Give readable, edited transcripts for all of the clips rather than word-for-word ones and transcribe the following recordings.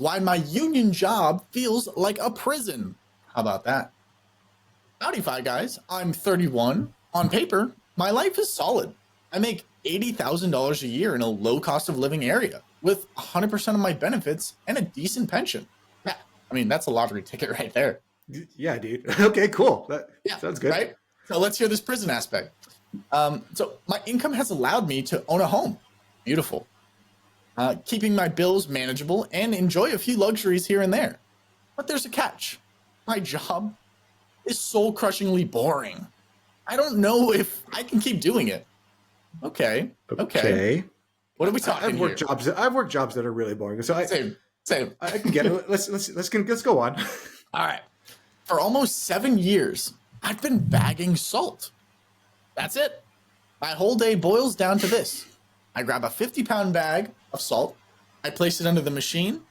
why my union job feels like a prison. How about that? Howdy, Fi Guys. I'm 31. On paper, my life is solid. I make $80,000 a year in a low cost of living area with 100% of my benefits and a decent pension. Yeah, I mean, that's a lottery ticket right there. Yeah, dude. Okay, cool. That sounds good. Right? So let's hear this prison aspect. So my income has allowed me to own a home. Beautiful. Keeping my bills manageable and enjoy a few luxuries here and there. But there's a catch. My job is soul-crushingly boring. I don't know if I can keep doing it. Okay. What are we talking I've worked jobs that are really boring. So Same. I can get it. Let's go on. All right. For almost 7 years, I've been bagging salt. That's it. My whole day boils down to this. I grab a 50-pound bag of salt. I place it under the machine.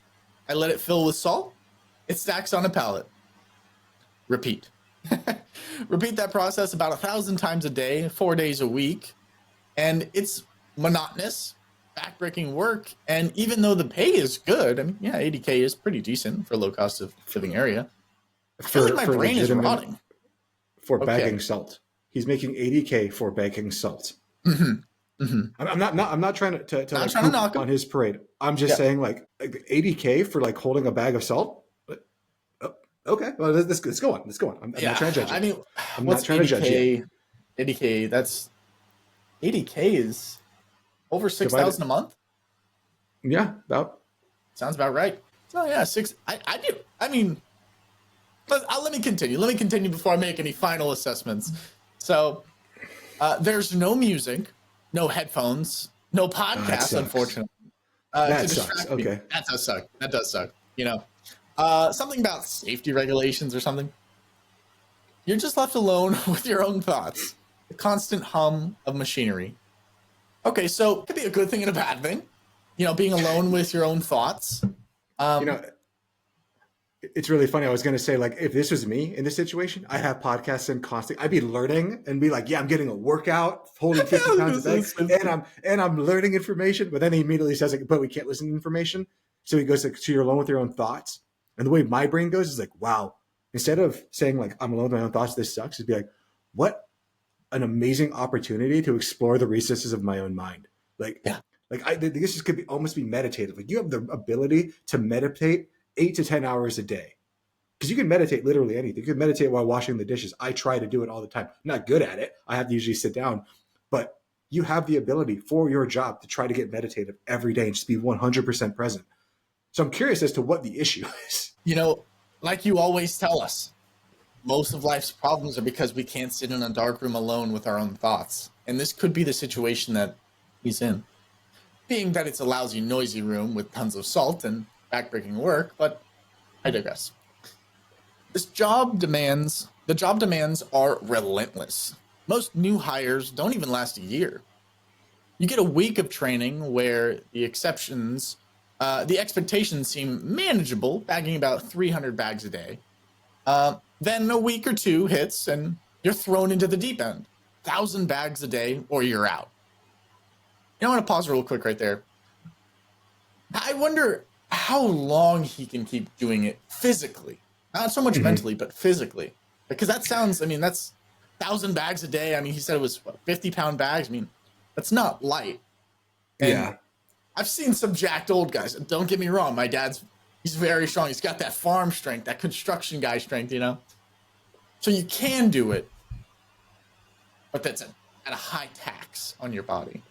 I let it fill with salt. It stacks on a pallet. Repeat. Repeat that process about 1,000 times a day, 4 days a week. And it's monotonous, backbreaking work. And even though the pay is good, I mean, yeah, 80K is pretty decent for low cost of living area. I feel like my brain is rotting. For bagging salt. He's making 80K for bagging salt. Mm-hmm. Mm-hmm. I'm not trying to knock him on his parade. I'm just saying like 80K for like holding a bag of salt. Okay, well let's go on. I'm not trying to judge you. I mean, I'm not trying 80K, to judge you. 80K. That's 80K is over 6,000 a month. Yeah, sounds about right. So yeah, I do. I mean, let me continue. Let me continue before I make any final assessments. So there's no music, no headphones, no podcast, unfortunately. That sucks. Okay. That does suck. You know, something about safety regulations or something. You're just left alone with your own thoughts. The constant hum of machinery. Okay, so it could be a good thing and a bad thing. You know, being alone with your own thoughts. It's really funny. I was going to say, like, if this was me in this situation, I'd have podcasts and constantly, I'd be learning and be like, yeah, I'm getting a workout, holding 50 pounds a day, and I'm learning information. But then he immediately says, like, but we can't listen to information. So he goes, like, so you're alone with your own thoughts. And the way my brain goes is like, wow. Instead of saying, like, I'm alone with my own thoughts, this sucks, it'd be like, what an amazing opportunity to explore the recesses of my own mind. Like, this could almost be meditative. Like, you have the ability to meditate 8 to 10 hours a day, because you can meditate literally anything. You can meditate while washing the dishes. I try to do it all the time. I'm not good at it. I have to usually sit down, but you have the ability for your job to try to get meditative every day and just be 100% present. So I'm curious as to what the issue is. You know, like you always tell us, most of life's problems are because we can't sit in a dark room alone with our own thoughts. And this could be the situation that he's in. Being that it's a lousy, noisy room with tons of salt and backbreaking work, but I digress. The job demands are relentless. Most new hires don't even last a year. You get a week of training where the expectations seem manageable, bagging about 300 bags a day. Then a week or two hits and you're thrown into the deep end. 1,000 bags a day or you're out. You know, I want to pause real quick right there. I wonder how long he can keep doing it physically. Not so much mentally, but physically. Because that sounds, I mean, that's 1,000 bags a day. I mean, he said it was 50-pound bags. I mean, that's not light. And yeah. I've seen some jacked old guys. Don't get me wrong. My dad's, he's very strong. He's got that farm strength, that construction guy strength, you know? So you can do it, but that's at a high tax on your body.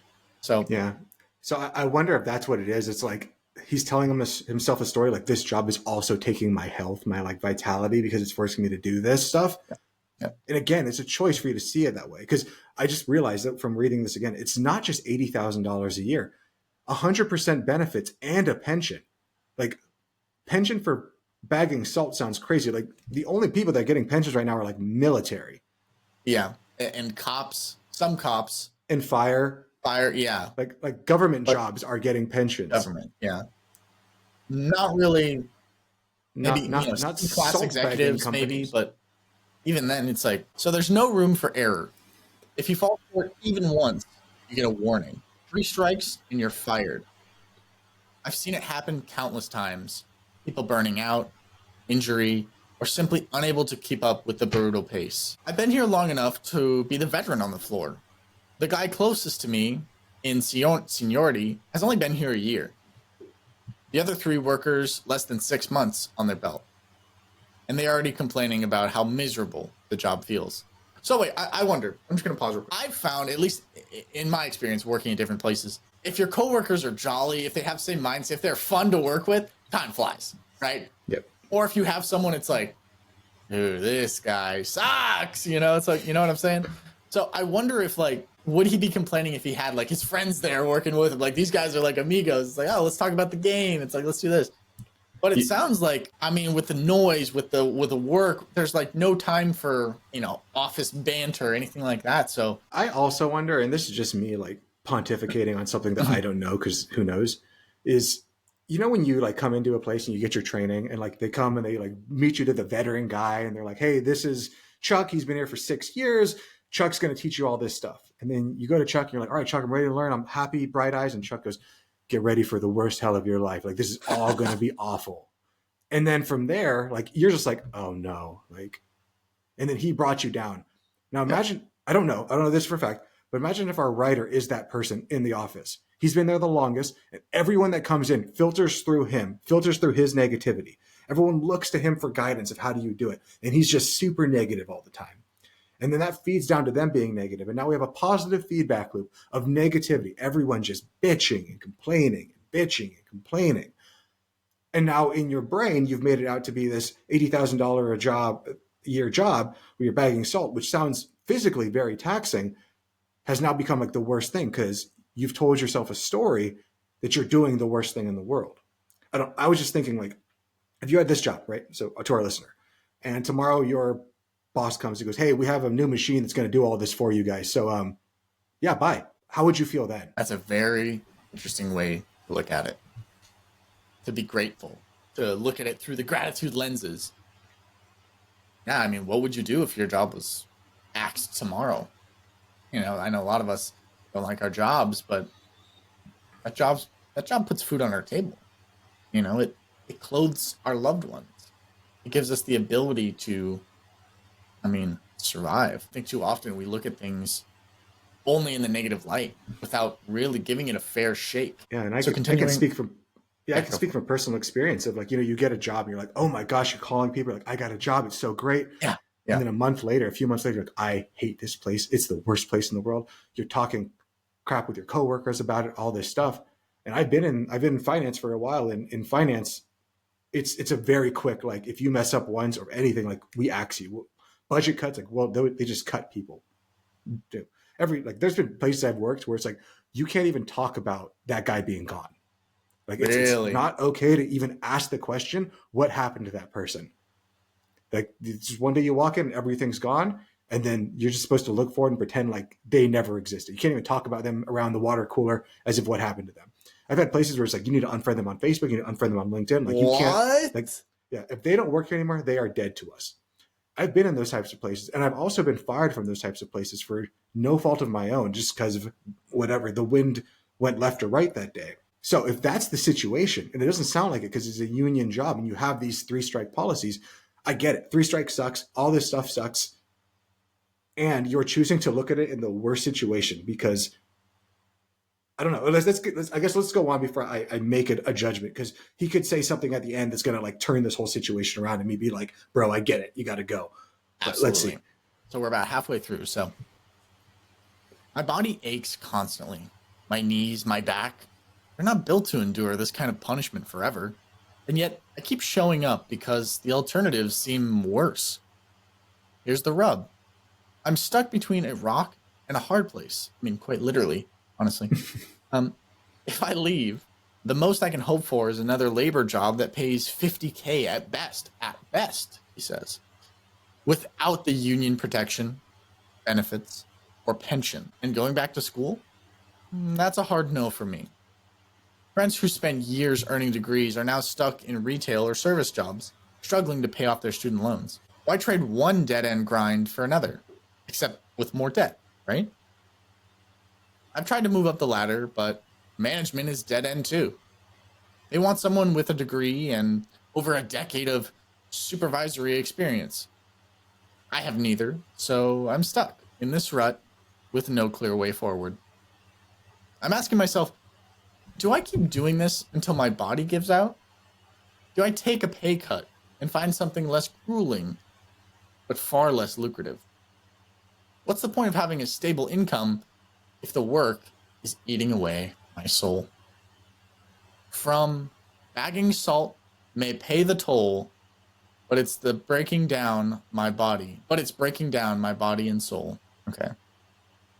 So yeah. So I wonder if that's what it is. It's like he's telling himself a story like, this job is also taking my health, my like vitality, because it's forcing me to do this stuff. Yeah. Yeah. And again, it's a choice for you to see it that way. Because I just realized that from reading this again, it's not just $80,000 a year, 100% benefits and a pension. Like, pension for bagging salt sounds crazy. Like, the only people that are getting pensions right now are like military. Yeah. And cops, some cops. And fire, yeah. Like government jobs are getting pensions. Government, yeah. Not really. Maybe not class executives, maybe, but even then, it's like, so there's no room for error. If you fall short even once, you get a warning. 3 strikes and you're fired. I've seen it happen countless times. people burning out, injury, or simply unable to keep up with the brutal pace. I've been here long enough to be the veteran on the floor. The guy closest to me in seniority has only been here a year. The other 3 workers, less than 6 months on their belt. And they're already complaining about how miserable the job feels. So wait, I wonder, I'm just going to pause real quick. I've found, at least in my experience working at different places, if your coworkers are jolly, if they have the same mindset, if they're fun to work with, time flies, right? Yep. Or if you have someone, it's like, dude, this guy sucks, it's like, you know what I'm saying? So I wonder if, like, would he be complaining if he had, like, his friends there working with him? Like, these guys are like amigos. It's like, oh, let's talk about the game. It's like, let's do this. But it sounds like, I mean, with the noise, with the work, there's like no time for, office banter or anything like that. So I also wonder, and this is just me like pontificating on something that I don't know, because who knows, is, when you like come into a place and you get your training and like they come and they like meet you to the veteran guy and they're like, hey, this is Chuck. He's been here for 6 years. Chuck's going to teach you all this stuff. And then you go to Chuck and you're like, all right, Chuck, I'm ready to learn. I'm happy, bright eyes. And Chuck goes, get ready for the worst hell of your life. Like, this is all going to be awful. And then from there, like, you're just like, oh no. Like, and then he brought you down. Now imagine, I don't know this for a fact, but imagine if our writer is that person in the office. He's been there the longest, and everyone that comes in filters through him, filters through his negativity. Everyone looks to him for guidance of how do you do it. And he's just super negative all the time. And then that feeds down to them being negative. And now we have a positive feedback loop of negativity. Everyone just bitching and complaining and bitching and complaining. And now in your brain, you've made it out to be this $80,000 a year job where you're bagging salt, which sounds physically very taxing, has now become like the worst thing because you've told yourself a story that you're doing the worst thing in the world. I was just thinking, like, if you had this job, right? So to our listener, and tomorrow your boss comes and goes, hey, we have a new machine that's going to do all this for you guys. So yeah, bye. How would you feel then? That's a very interesting way to look at it. To be grateful, to look at it through the gratitude lenses. Yeah, I mean, what would you do if your job was axed tomorrow? I know a lot of us don't like our jobs, but that job puts food on our table. It clothes our loved ones. It gives us the ability to, survive. I think too often we look at things only in the negative light without really giving it a fair shake. Yeah, and I can speak from personal experience of, like, you get a job and you're like, oh my gosh, you're calling people, you're like, I got a job, it's so great. Yeah. And then a few months later, you're like, I hate this place. It's the worst place in the world. You're talking crap with your coworkers about it, all this stuff. And I've been in finance for a while. And in finance, it's a very quick, like, if you mess up once or anything, like, we axe you. Budget cuts, like, well, they just cut people. There's been places I've worked where it's like, you can't even talk about that guy being gone. Like, it's not okay to even ask the question, what happened to that person? Like, it's just one day you walk in and everything's gone, and then you're just supposed to look forward and pretend like they never existed. You can't even talk about them around the water cooler as if what happened to them. I've had places where it's like, you need to unfriend them on Facebook, you need to unfriend them on LinkedIn. Like, you can't, like, yeah, if they don't work here anymore, they are dead to us. I've been in those types of places, and I've also been fired from those types of places for no fault of my own, just because of whatever, the wind went left or right that day. So if that's the situation, and it doesn't sound like it because it's a union job and you have these 3-strike policies, I get it. 3 strikes sucks. All this stuff sucks. And you're choosing to look at it in the worst situation because, I don't know. Let's go on before I make it a judgment, because he could say something at the end that's going to, like, turn this whole situation around and me be like, bro, I get it. You got to go. But let's see. So we're about halfway through. So my body aches constantly. My knees, my back, they're not built to endure this kind of punishment forever. And yet I keep showing up because the alternatives seem worse. Here's the rub. I'm stuck between a rock and a hard place. I mean, quite literally, honestly. If I leave, the most I can hope for is another labor job that pays $50K at best, he says, without the union protection, benefits, or pension. And going back to school, that's a hard no for me. Friends who spent years earning degrees are now stuck in retail or service jobs, struggling to pay off their student loans. Why trade one dead-end grind for another, except with more debt, right? I've tried to move up the ladder, but management is dead-end too. They want someone with a degree and over a decade of supervisory experience. I have neither, so I'm stuck in this rut with no clear way forward. I'm asking myself, do I keep doing this until my body gives out? Do I take a pay cut and find something less grueling, but far less lucrative? What's the point of having a stable income if the work is eating away my soul? From bagging salt may pay the toll, but it's breaking down my body and soul. Okay.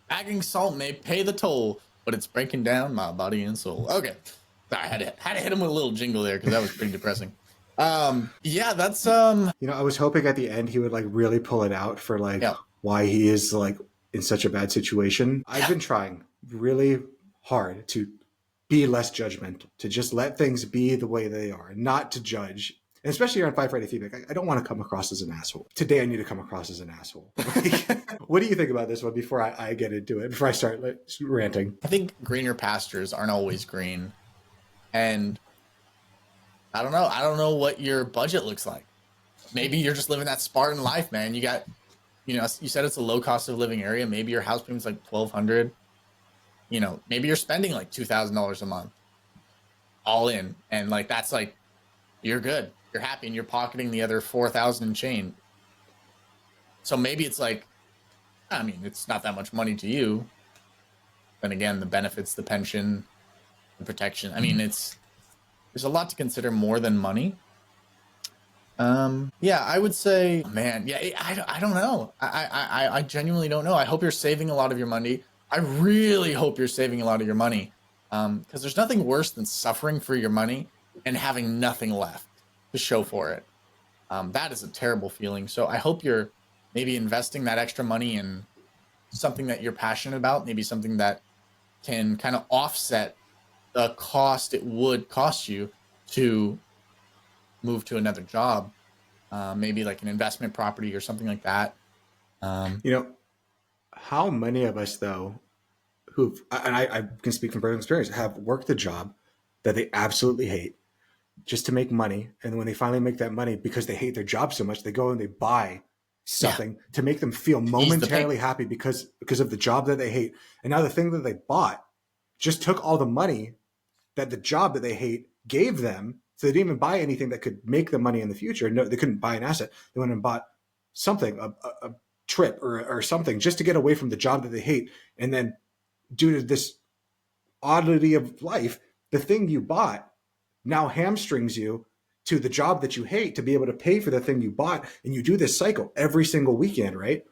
Bagging salt may pay the toll, but it's breaking down my body and soul. Okay. Sorry, I had to hit him with a little jingle there because that was pretty depressing. Yeah, that's I was hoping at the end he would like really pull it out for like why he is like in such a bad situation. I've been trying really hard to be less judgmental, to just let things be the way they are, not to judge. And especially here on Five Friday Feedback, I don't want to come across as an asshole. Today I need to come across as an asshole. What do you think about this one before I get into it, before I start ranting? I think greener pastures aren't always green. And I don't know what your budget looks like. Maybe you're just living that Spartan life, man. You got, you said it's a low cost of living area. Maybe your house payment's like $1,200. Maybe you're spending like $2,000 a month all in. And like, that's like, you're good. You're happy and you're pocketing the other 4,000 and change. So maybe it's like, I mean, it's not that much money to you. Then again, the benefits, the pension, the protection. I mean, there's a lot to consider more than money. Yeah, I would say, man, yeah, I don't know. I genuinely don't know. I hope you're saving a lot of your money. I really hope you're saving a lot of your money. Because there's nothing worse than suffering for your money and having nothing left to show for it. That is a terrible feeling. So I hope you're maybe investing that extra money in something that you're passionate about, maybe something that can kind of offset the cost it would cost you to move to another job, maybe like an investment property or something like that. How many of us though, and I can speak from personal experience, have worked a job that they absolutely hate just to make money, and when they finally make that money because they hate their job so much, they go and they buy something to make them feel momentarily happy because of the job that they hate. And now the thing that they bought just took all the money that the job that they hate gave them. So they didn't even buy anything that could make them money in the future. No, they couldn't buy an asset. They went and bought something, a trip or something, just to get away from the job that they hate. And then due to this oddity of life, the thing you bought now hamstrings you to the job that you hate to be able to pay for the thing you bought. And you do this cycle every single weekend, right?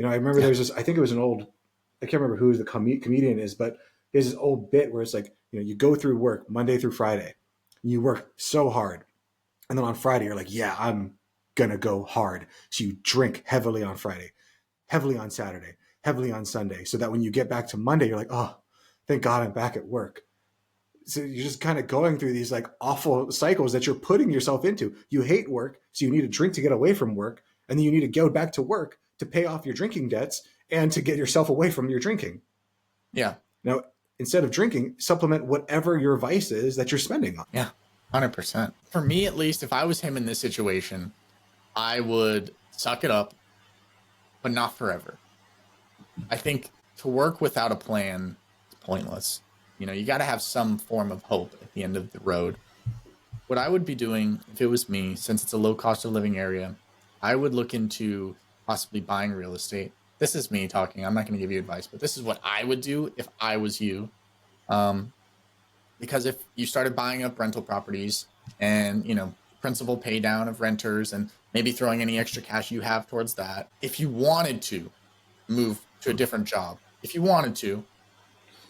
I remember there's this, I think it was I can't remember who the comedian is, but there's this old bit where it's like, you go through work Monday through Friday, and you work so hard. And then on Friday, you're like, yeah, I'm going to go hard. So you drink heavily on Friday, heavily on Saturday, heavily on Sunday. So that when you get back to Monday, you're like, oh, thank God I'm back at work. So you're just kind of going through these like awful cycles that you're putting yourself into. You hate work, so you need a drink to get away from work. And then you need to go back to work to pay off your drinking debts and to get yourself away from your drinking. Yeah. Now, instead of drinking, supplement whatever your vice is that you're spending on. Yeah, 100%. For me, at least, if I was him in this situation, I would suck it up, but not forever. I think to work without a plan is pointless. You got to have some form of hope at the end of the road. What I would be doing if it was me, since it's a low cost of living area, I would look into possibly buying real estate. This is me talking. I'm not going to give you advice, but this is what I would do if I was you. Because if you started buying up rental properties and, principal pay down of renters and maybe throwing any extra cash you have towards that, if you wanted to move to a different job, if you wanted to,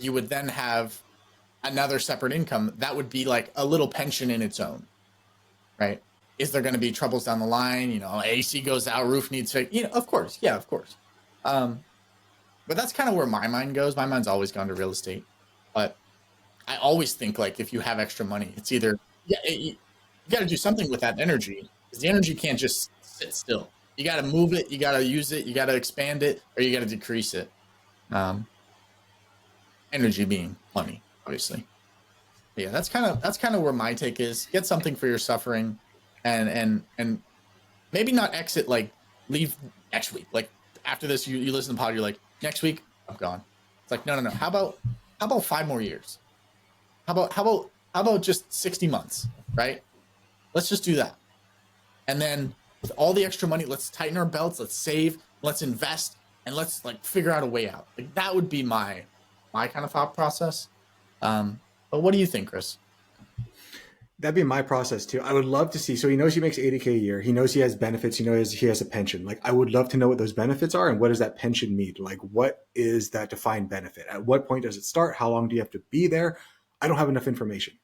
you would then have another separate income that would be like a little pension in its own, right? Is there going to be troubles down the line? AC goes out, roof needs fixed. Of course. Yeah, of course. But that's kind of where my mind goes. My mind's always gone to real estate. But I always think like if you have extra money, it's either, you got to do something with that energy, because the energy can't just sit still. You got to move it. You got to use it. You got to expand it, or you got to decrease it. Energy being money, obviously. Yeah, that's kind of where my take is. Get something for your suffering, and maybe not exit, like leave next week. Like after this, you listen to the pod, you're like, next week I'm gone. It's like, no. How about 5 more years? How about just 60 months, right? Let's just do that. And then with all the extra money, let's tighten our belts, let's save, let's invest, and let's like figure out a way out. Like that would be my kind of thought process. But what do you think, Chris? That'd be my process too. I would love to see. So he knows he makes 80K a year. He knows he has benefits. He knows he has a pension. Like, I would love to know what those benefits are and what does that pension mean? Like, what is that defined benefit? At what point does it start? How long do you have to be there? I don't have enough information.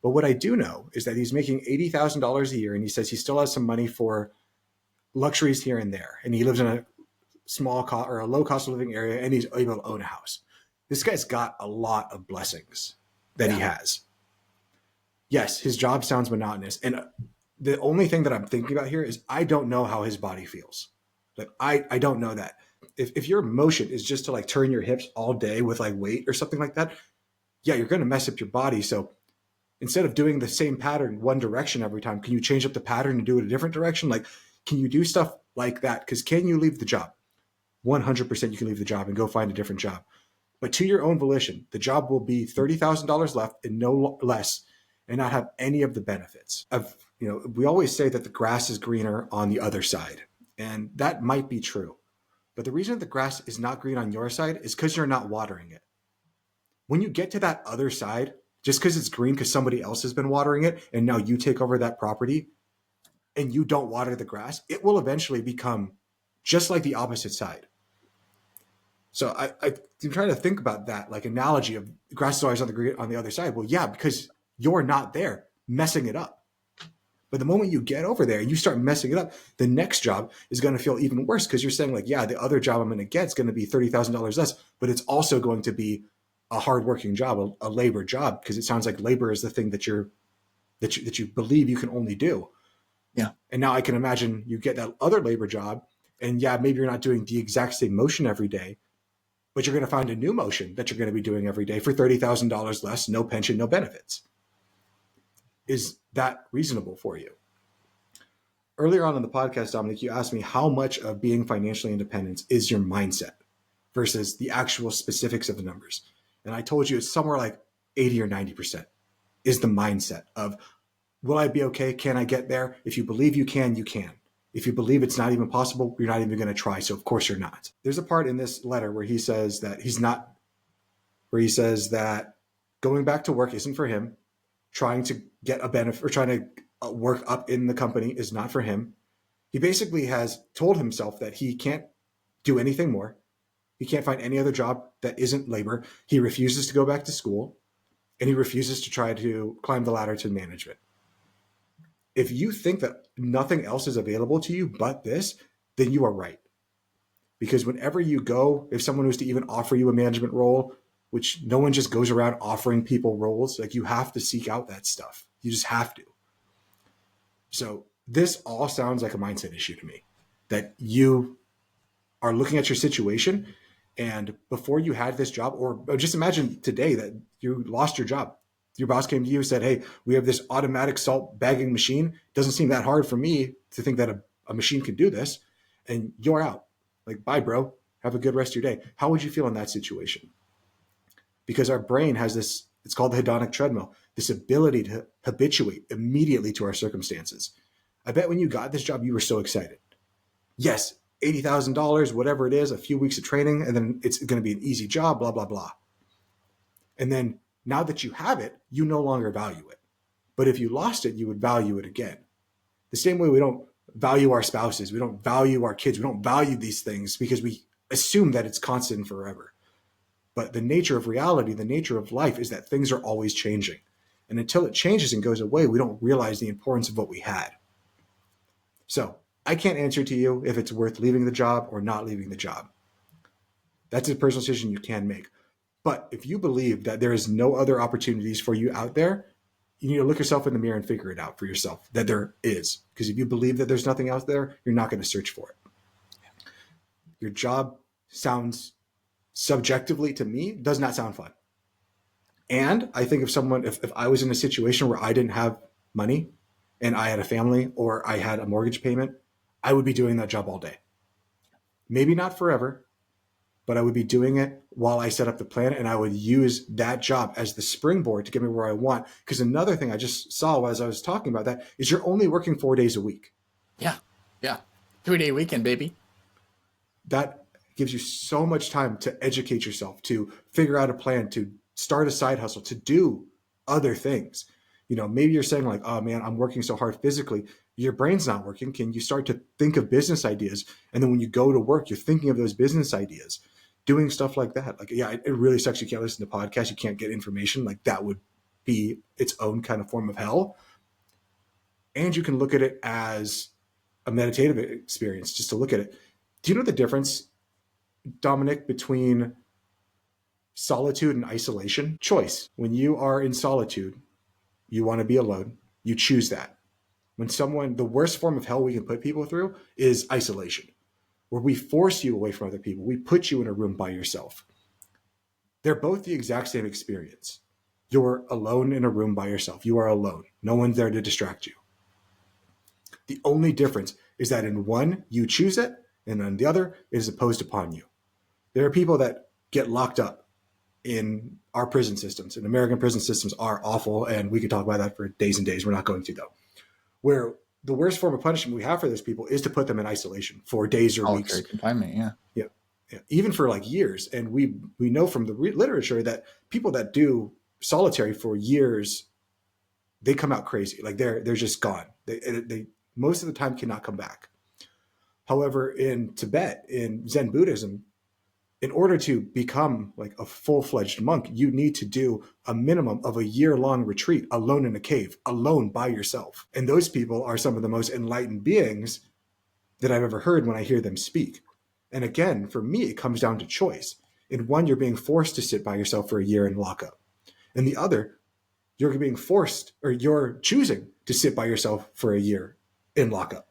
But what I do know is that he's making $80,000 a year, and he says he still has some money for luxuries here and there. And he lives in a or a low cost of living area, and he's able to own a house. This guy's got a lot of blessings that he has. Yes, his job sounds monotonous. And the only thing that I'm thinking about here is I don't know how his body feels. Like, I don't know that. If your motion is just to like turn your hips all day with like weight or something like that, yeah, you're going to mess up your body. So instead of doing the same pattern one direction every time, can you change up the pattern and do it a different direction? Like, can you do stuff like that? Because can you leave the job? 100% you can leave the job and go find a different job. But to your own volition, the job will be $30,000 left and no less, and not have any of the benefits of, we always say that the grass is greener on the other side. And that might be true. But the reason the grass is not green on your side is because you're not watering it. When you get to that other side, just because it's green because somebody else has been watering it and now you take over that property and you don't water the grass, it will eventually become just like the opposite side. So I'm trying to think about that, like analogy of grass is always on the other side. Well, yeah, because you're not there messing it up. But the moment you get over there and you start messing it up, the next job is going to feel even worse because you're saying like, yeah, the other job I'm going to get is going to be $30,000 less, but it's also going to be a hardworking job, a labor job, because it sounds like labor is the thing that you believe you can only do. Yeah. And now I can imagine you get that other labor job, and yeah, maybe you're not doing the exact same motion every day, but you're going to find a new motion that you're going to be doing every day for $30,000 less, no pension, no benefits. Is that reasonable for you? Earlier on in the podcast, Dominic, you asked me how much of being financially independent is your mindset versus the actual specifics of the numbers. And I told you it's somewhere like 80 or 90% is the mindset of, will I be okay? Can I get there? If you believe you can, you can. If you believe it's not even possible, you're not even going to try. So of course you're not. There's a part in this letter where he says that going back to work isn't for him. Trying to get a benefit or trying to work up in the company is not for him. He basically has told himself that he can't do anything more. He can't find any other job that isn't labor. He refuses to go back to school, and he refuses to try to climb the ladder to management. If you think that nothing else is available to you but this, then you are right. Because whenever you go, if someone was to even offer you a management role, which no one just goes around offering people roles, like you have to seek out that stuff. You just have to. So this all sounds like a mindset issue to me, that you are looking at your situation, and before you had this job, or just imagine today that you lost your job. Your boss came to you and said, hey, we have this automatic salt bagging machine. Doesn't seem that hard for me to think that a machine can do this. And you're out. Like, bye, bro. Have a good rest of your day. How would you feel in that situation? Because our brain has this, it's called the hedonic treadmill, this ability to habituate immediately to our circumstances. I bet when you got this job, you were so excited. Yes, $80,000, whatever it is, a few weeks of training, and then it's going to be an easy job, blah, blah, blah. And then now that you have it, you no longer value it. But if you lost it, you would value it again. The same way we don't value our spouses, we don't value our kids, we don't value these things because we assume that it's constant and forever. But the nature of reality, the nature of life is that things are always changing. And until it changes and goes away, we don't realize the importance of what we had. So I can't answer to you if it's worth leaving the job or not leaving the job. That's a personal decision you can make. But if you believe that there is no other opportunities for you out there, you need to look yourself in the mirror and figure it out for yourself, that there is. Because if you believe that there's nothing out there, you're not going to search for it. Your job sounds, subjectively to me, does not sound fun. And I think if I was in a situation where I didn't have money and I had a family or I had a mortgage payment, I would be doing that job all day. Maybe not forever, but I would be doing it while I set up the plan, and I would use that job as the springboard to get me where I want. Because another thing I just saw as I was talking about that is you're only working 4 days a week. Yeah. Yeah. 3-day weekend, baby. That gives you so much time to educate yourself, to figure out a plan, to start a side hustle, to do other things. Maybe you're saying like, oh man, I'm working so hard physically. Your brain's not working. Can you start to think of business ideas? And then when you go to work, you're thinking of those business ideas, doing stuff like that. Like, yeah, it really sucks. You can't listen to podcasts. You can't get information. Like that would be its own kind of form of hell. And you can look at it as a meditative experience, just to look at it. Do you know the difference, Dominic, between solitude and isolation? Choice. When you are in solitude, you want to be alone. You choose that. The worst form of hell we can put people through is isolation, where we force you away from other people. We put you in a room by yourself. They're both the exact same experience. You're alone in a room by yourself. You are alone. No one's there to distract you. The only difference is that in one, you choose it, and in the other, it is imposed upon you. There are people that get locked up in our prison systems, and American prison systems are awful, and we could talk about that for days and days. We're not going to, though. Where the worst form of punishment we have for those people is to put them in isolation for days or weeks. Solitary confinement, yeah. Yeah, even for like years. And we know from the literature that people that do solitary for years, they come out crazy. Like they're just gone. They most of the time cannot come back. However, in Tibet, in Zen Buddhism, in order to become like a full-fledged monk, you need to do a minimum of a year-long retreat alone in a cave, alone by yourself. And those people are some of the most enlightened beings that I've ever heard when I hear them speak. And again, for me, it comes down to choice. In one, you're being forced to sit by yourself for a year in lockup. In the other, you're being forced, or you're choosing to sit by yourself for a year in lockup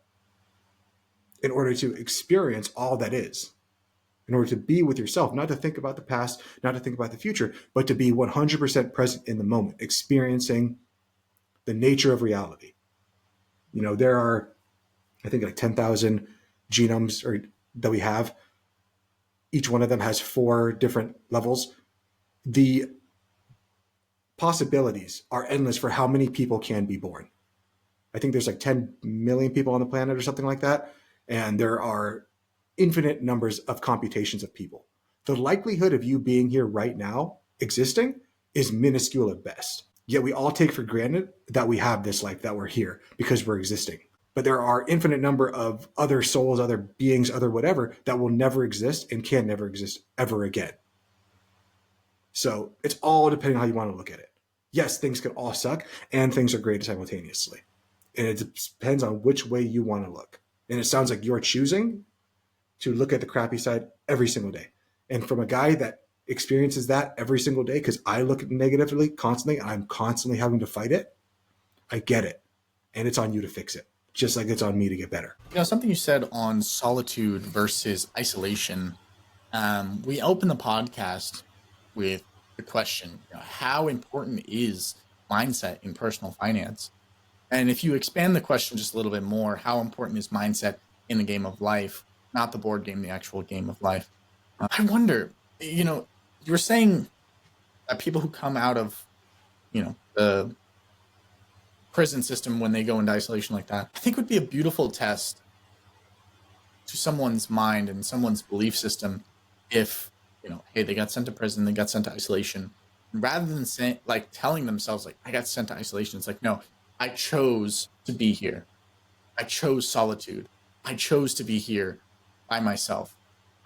in order to experience all that is, in order to be with yourself, not to think about the past, not to think about the future, but to be 100% present in the moment, experiencing the nature of reality. There are, I think, like 10,000 genomes that we have. Each one of them has 4 different levels. The possibilities are endless for how many people can be born. I think there's like 10 million people on the planet or something like that. And there are infinite numbers of computations of people. The likelihood of you being here right now, existing, is minuscule at best. Yet we all take for granted that we have this life, that we're here because we're existing. But there are infinite number of other souls, other beings, other whatever that will never exist and can never exist ever again. So it's all depending on how you want to look at it. Yes, things can all suck and things are great simultaneously. And it depends on which way you want to look. And it sounds like you're choosing to look at the crappy side every single day. And from a guy that experiences that every single day, because I look at it negatively constantly, and I'm constantly having to fight it, I get it. And it's on you to fix it, just like it's on me to get better. Something you said on solitude versus isolation. We opened the podcast with the question, how important is mindset in personal finance? And if you expand the question just a little bit more, how important is mindset in the game of life, not the board game, the actual game of life? I wonder, you were saying that people who come out of, the prison system when they go into isolation like that, I think would be a beautiful test to someone's mind and someone's belief system if, hey, they got sent to prison, they got sent to isolation. Rather than saying, like, telling themselves, like, I got sent to isolation, it's like, no, I chose to be here. I chose solitude. I chose to be here by myself.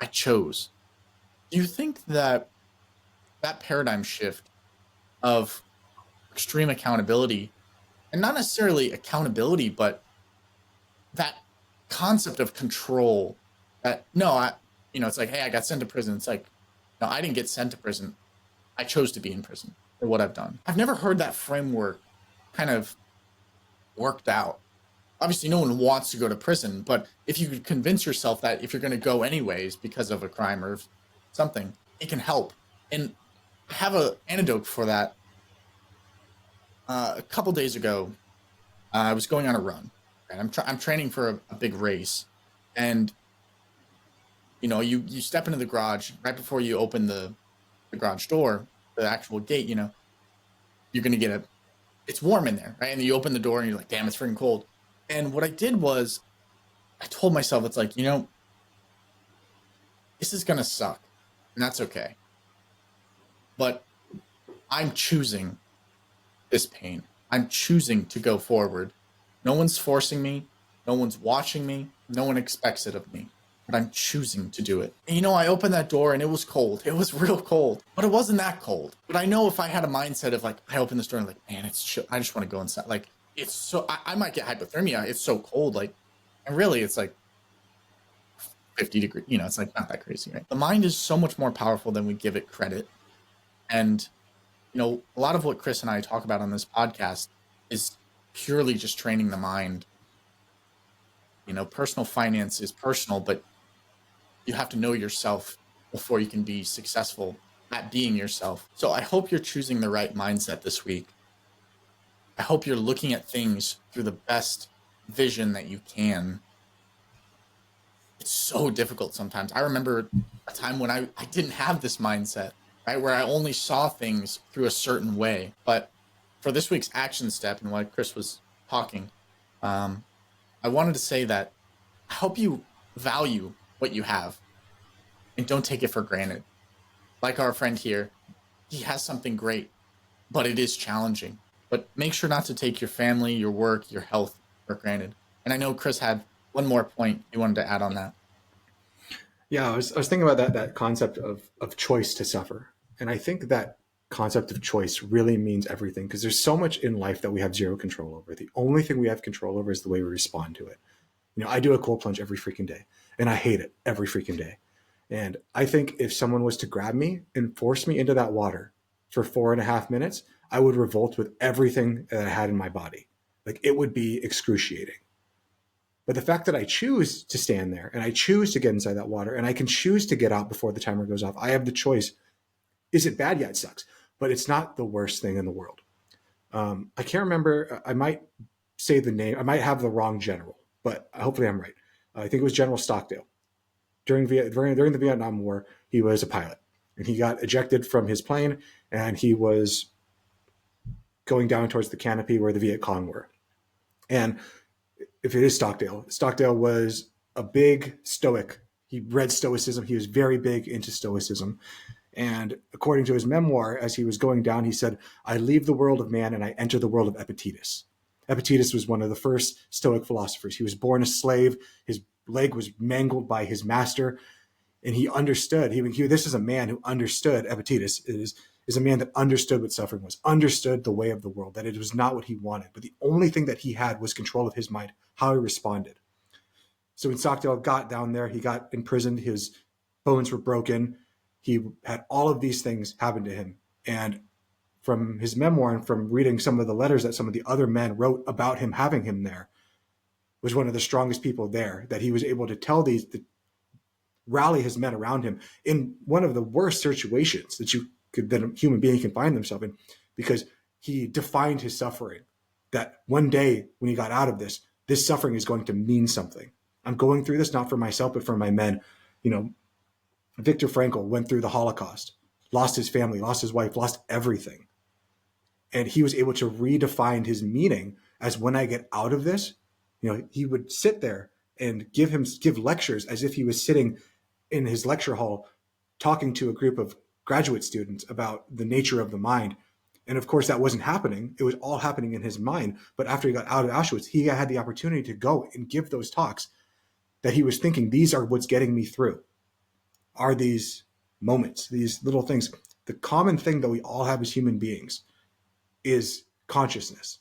I chose. Do you think that paradigm shift of extreme accountability, and not necessarily accountability, but that concept of control, that, it's like, hey, I got sent to prison. It's like, no, I didn't get sent to prison. I chose to be in prison for what I've done. I've never heard that framework kind of worked out. Obviously, no one wants to go to prison, but if you could convince yourself that if you're going to go anyways because of a crime or something, it can help. And I have an antidote for that A couple days ago, I was going on a run, and I'm training for a big race, and you step into the garage right before you open the garage door, the actual gate. You're gonna get it's warm in there, right? And you open the door and you're like, damn, it's freaking cold. And what I did was I told myself, it's like, this is gonna suck, and that's okay. But I'm choosing this pain. I'm choosing to go forward. No one's forcing me. No one's watching me. No one expects it of me. But I'm choosing to do it. And I opened that door and it was cold. It was real cold. But it wasn't that cold. But I know if I had a mindset of like, I open this door and like, man, it's chill. I just want to go inside. Like, it's so, I might get hypothermia. It's so cold. Like, and really it's like 50 degrees. It's like not that crazy, right? The mind is so much more powerful than we give it credit. And a lot of what Chris and I talk about on this podcast is purely just training the mind. Personal finance is personal, but you have to know yourself before you can be successful at being yourself. So I hope you're choosing the right mindset this week. I hope you're looking at things through the best vision that you can. It's so difficult sometimes. I remember a time when I didn't have this mindset, right? Where I only saw things through a certain way. But for this week's action step and what Chris was talking, I wanted to say that I hope you value what you have and don't take it for granted. Like our friend here, he has something great, but it is challenging. But make sure not to take your family, your work, your health for granted. And I know Chris had one more point he wanted to add on that. Yeah, I was thinking about that concept of choice to suffer. And I think that concept of choice really means everything, because there's so much in life that we have zero control over. The only thing we have control over is the way we respond to it. I do a cold plunge every freaking day, and I hate it every freaking day. And I think if someone was to grab me and force me into that water for 4.5 minutes, I would revolt with everything that I had in my body. Like, it would be excruciating. But the fact that I choose to stand there and I choose to get inside that water and I can choose to get out before the timer goes off, I have the choice. Is it bad? Yeah, it sucks. But it's not the worst thing in the world. I can't remember. I might say the name. I might have the wrong general, but hopefully I'm right. I think it was General Stockdale. During the Vietnam War, he was a pilot. And he got ejected from his plane, and he was going down towards the canopy where the Viet Cong were. And if it is Stockdale, Stockdale was a big stoic. He read Stoicism. He was very big into Stoicism. And according to his memoir, as he was going down, he said, I leave the world of man and I enter the world of Epictetus. Epictetus was one of the first Stoic philosophers. He was born a slave. His leg was mangled by his master. And he understood. This is a man who understood. Epictetus is a man that understood what suffering was, understood the way of the world, that it was not what he wanted. But the only thing that he had was control of his mind, how he responded. So when Stockdale got down there, he got imprisoned. His bones were broken. He had all of these things happen to him. And from his memoir and from reading some of the letters that some of the other men wrote about him having him there, was one of the strongest people there, that he was able to tell to rally his men around him in one of the worst situations that a human being can find themselves in, because he defined his suffering, that one day when he got out of this suffering is going to mean something. I'm going through this not for myself, but for my men. Viktor Frankl went through the Holocaust, lost his family, lost his wife, lost everything. And he was able to redefine his meaning as, when I get out of this, he would sit there and give lectures as if he was sitting in his lecture hall talking to a group of graduate students about the nature of the mind. And of course, that wasn't happening. It was all happening in his mind. But after he got out of Auschwitz, he had the opportunity to go and give those talks that he was thinking, these are what's getting me through, are these moments, these little things. The common thing that we all have as human beings is consciousness.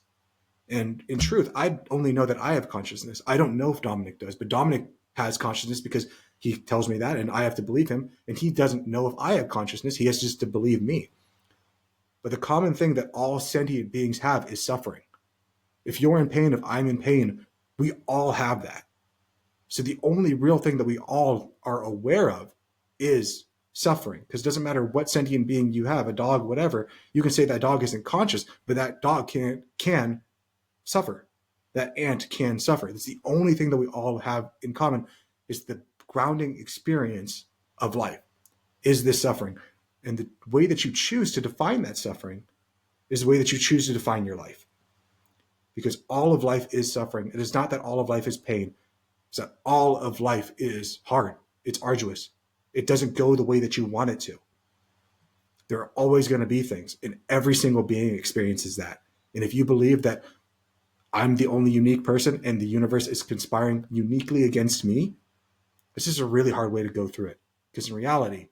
And in truth, I only know that I have consciousness. I don't know if Dominic does, but Dominic has consciousness because he tells me that, and I have to believe him. And he doesn't know if I have consciousness. He has just to believe me. But the common thing that all sentient beings have is suffering. If you're in pain, if I'm in pain, we all have that. So the only real thing that we all are aware of is suffering, because it doesn't matter what sentient being you have, a dog, whatever, you can say that dog isn't conscious, but that dog can suffer. That ant can suffer. That's the only thing that we all have in common, is the grounding experience of life is this suffering. And the way that you choose to define that suffering is the way that you choose to define your life. Because all of life is suffering. It is not that all of life is pain. It's that all of life is hard. It's arduous. It doesn't go the way that you want it to. There are always going to be things, and every single being experiences that. And if you believe that I'm the only unique person and the universe is conspiring uniquely against me, this is a really hard way to go through it. Because in reality,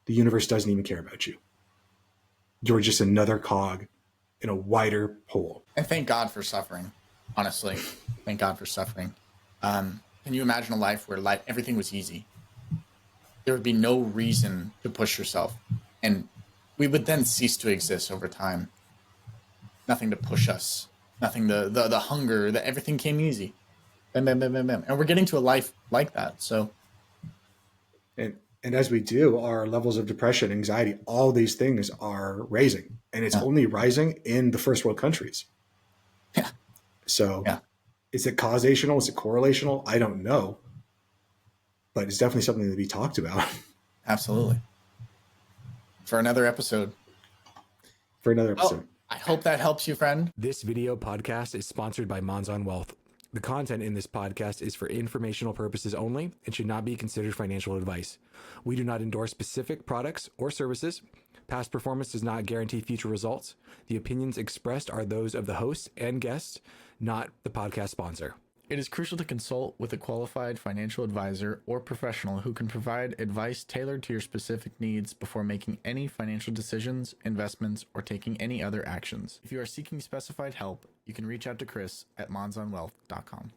the universe doesn't even care about you. You're just another cog in a wider whole. And thank God for suffering, honestly. Thank God for suffering. Can you imagine a life where everything was easy? There would be no reason to push yourself. And we would then cease to exist over time. Nothing to push us. Nothing, the hunger, that everything came easy. Bam, bam, bam, bam, bam. And we're getting to a life like that. So, and as we do, our levels of depression, anxiety, all these things are raising, and it's only rising in the first world countries. Yeah. So, is it causational? Is it correlational? I don't know, but it's definitely something to be talked about. Absolutely. For another episode. I hope that helps you, friend. This video podcast is sponsored by Monotony Wealth. The content in this podcast is for informational purposes only and should not be considered financial advice. We do not endorse specific products or services. Past performance does not guarantee future results. The opinions expressed are those of the host and guests, not the podcast sponsor. It is crucial to consult with a qualified financial advisor or professional who can provide advice tailored to your specific needs before making any financial decisions, investments, or taking any other actions. If you are seeking specified help, you can reach out to Chris at monzonwealth.com.